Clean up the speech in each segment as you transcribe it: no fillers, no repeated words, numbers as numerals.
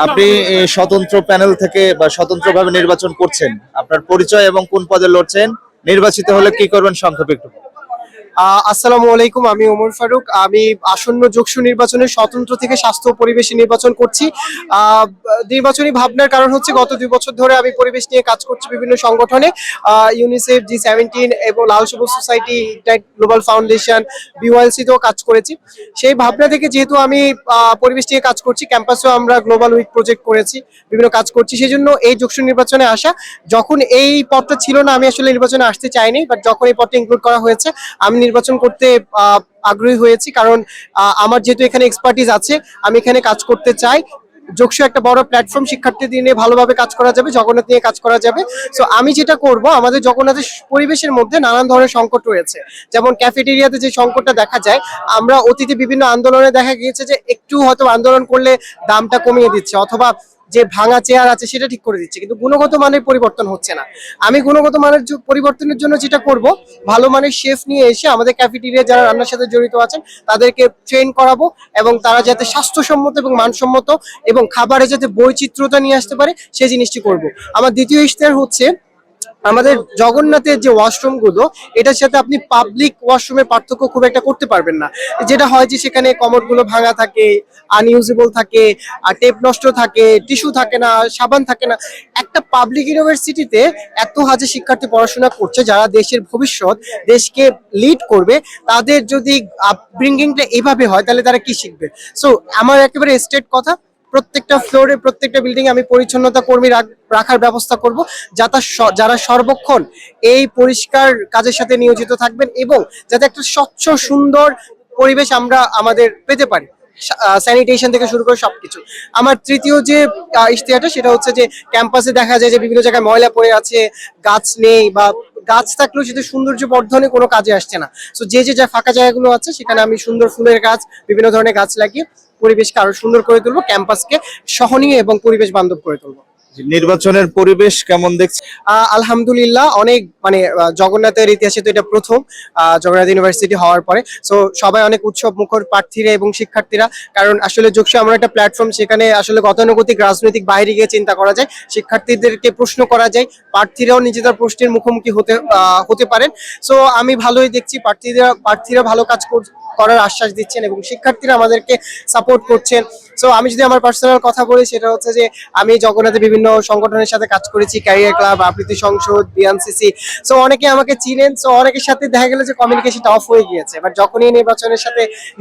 আপনি স্বতন্ত্র প্যানেল থেকে বা স্বতন্ত্রভাবে নির্বাচন করছেন, আপনার পরিচয় এবং কোন পদে লড়ছেন, নির্বাচিত হলে কি করবেন সংক্ষেপে একটু বলুন। আসসালামু আলাইকুম, আমি ওমর ফারুক। আমি আসন্ন যোগসু নির্বাচনে স্বতন্ত্র থেকে স্বাস্থ্য ও পরিবেশে নির্বাচন করছি। আহ, নির্বাচনী ভাবনার কারণ হচ্ছে গত 2 বছর ধরে আমি পরিবেশ নিয়ে কাজ করছি বিভিন্ন সংগঠনে, ইউনিসেফ, G17 এবং লাল সবুজ সোসাইটি, গ্লোবাল ফাউন্ডেশন, BYLC তেও কাজ করেছি। সেই ভাবনা থেকে যেহেতু আমি পরিবেশ নিয়ে কাজ করছি, ক্যাম্পাসেও আমরা গ্লোবাল উইক প্রজেক্ট করেছি, বিভিন্ন কাজ করছি, সেই জন্য এই যোগসু নির্বাচনে আসা। যখন এই পদটা ছিল না আমি আসলে নির্বাচনে আসতে চাইনি, বাট যখন এই পদটা ইনক্লুড করা হয়েছে আমি নির্বাচন করতে আগ্রহী হয়েছি, কারণ আমার যেহেতু এখানে এক্সপার্টিস আছে, আমি এখানে কাজ করতে চাই। যোগসু একটা বড় প্ল্যাটফর্ম, শিক্ষার্থীদের নিয়ে ভালোভাবে কাজ করা যাবে, জগন্নাথ নিয়ে কাজ করা যাবে। সো আমি যেটা করব, আমাদের জগন্নাথের পরিবেশের মধ্যে নানান ধরনের সংকট রয়েছে, যেমন ক্যাফেটেরিয়াতে যে সংকটটা দেখা যায়, আমরা অতীতে বিভিন্ন আন্দোলনে দেখা গিয়েছে যে একটু হয়তো আন্দোলন করলে দামটা কমিয়ে দিচ্ছে, অথবা যে ভাঙা চেয়ার আছে সেটা ঠিক করে দিচ্ছে, কিন্তু গুণগত মানের পরিবর্তন হচ্ছে না। আমি গুণগত মানের পরিবর্তনের জন্য যেটা করব, ভালো মানের শেফ নিয়ে এসে আমাদের ক্যাফেটেরিয়া যারা রান্নার সাথে জড়িত আছেন তাদেরকে ট্রেন করাবো, এবং তারা যাতে স্বাস্থ্যসম্মত এবং মানসম্মত এবং খাবারে যাতে বৈচিত্র্যতা নিয়ে আসতে পারে সেই জিনিসটি করব। আমার দ্বিতীয় ইশতেহার হচ্ছে, আমাদের জগন্নাথের যে ওয়াশরুম গুলো, এটার সাথে আপনি পাবলিক ওয়াশরুমের পার্থক্য খুব একটা করতে পারবেন না। যেটা হয় যে সেখানে কমোড গুলো ভাঙা থাকে, আনইউজেবল থাকে, আর টেপ নষ্ট থাকে, টিস্যু থাকে না, সাবান থাকে না। একটা পাবলিক ইউনিভার্সিটিতে এত হাজার শিক্ষার্থী পড়াশোনা করছে যারা দেশের ভবিষ্যৎ, দেশকে লিড করবে, তাদের যদি আপব্রিঙ্গিংটা এভাবে হয় তাহলে তারা কি শিখবে? সো আমার একেবারে স্ট্রেট কথা, প্রত্যেকটা ফ্লোরে, প্রত্যেকটা বিল্ডিং আমি পরিচ্ছন্নতা কর্মী রাখার ব্যবস্থা করব, যারা সর্বক্ষণ এই পরিষ্কার কাজের সাথে নিয়োজিত থাকবেন, এবং যাতে একটা স্বচ্ছ সুন্দর পরিবেশ আমরা আমাদের পেতে পারি, স্যানিটেশন থেকে শুরু করে সবকিছু। আমার তৃতীয় যে ইশতেহারটা, সেটা হচ্ছে যে ক্যাম্পাসে দেখা যায় যে বিভিন্ন জায়গায় ময়লা পড়ে আছে, গাছ নেই, বা গাছ থাকলেও সেটা সৌন্দর্য বর্ধনে কোনো কাজে আসছে না। সো যে যে যা ফাঁকা জায়গাগুলো আছে সেখানে আমি সুন্দর ফুলের গাছ, বিভিন্ন ধরনের গাছ লাগিয়ে পরিবেশকে আরো সুন্দর করে তুলবো, ক্যাম্পাসকে সহনীয় এবং পরিবেশ বান্ধব করে তুলবো। নির্বাচনের পরিবেশ কেমন দেখছেন? আলহামদুলিল্লাহ, অনেক মানে জগন্নাথের ইতিহাসে তো এটা প্রথম, জগন্নাথ ইউনিভার্সিটি হওয়ার পরে। সো সবাই অনেক উৎসব মুখর, প্রার্থীরা এবং শিক্ষার্থীরা, কারণ আসলে যোগসু এমন একটা প্ল্যাটফর্ম, সেখানে আসলে গতানুগতিক রাজনৈতিক বাইরে গিয়ে চিন্তা করা যায়, শিক্ষার্থীদেরকে প্রশ্ন করা যায়, প্রার্থীরাও নিজেদের প্রশ্নের মুখোমুখি হতে পারেন। সো আমি ভালোই দেখছি, প্রার্থীরা ভালো কাজ করার আশ্বাস দিচ্ছেন এবং শিক্ষার্থীরা আমাদেরকে সাপোর্ট করছেন। সো আমি যদি আমার পার্সোনাল কথা বলি, সেটা হচ্ছে যে আমি জগন্নাথে বিভিন্ন সংগঠনের সাথে কাজ করেছি, ক্যারিয়ার ক্লাব, আবৃত্তি সংসদ, বিএনসিসি। সো অনেকে আমাকে চিনেন, সো অনেকের সাথে দেখা গেল যে কমিউনিকেশনটা অফ হয়ে গিয়েছে, বাট যখনই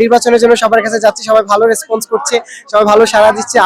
নির্বাচনের জন্য সবার কাছে যাচ্ছি, সবাই ভালো রেসপন্স করছে, সবাই ভালো সাড়া দিচ্ছে।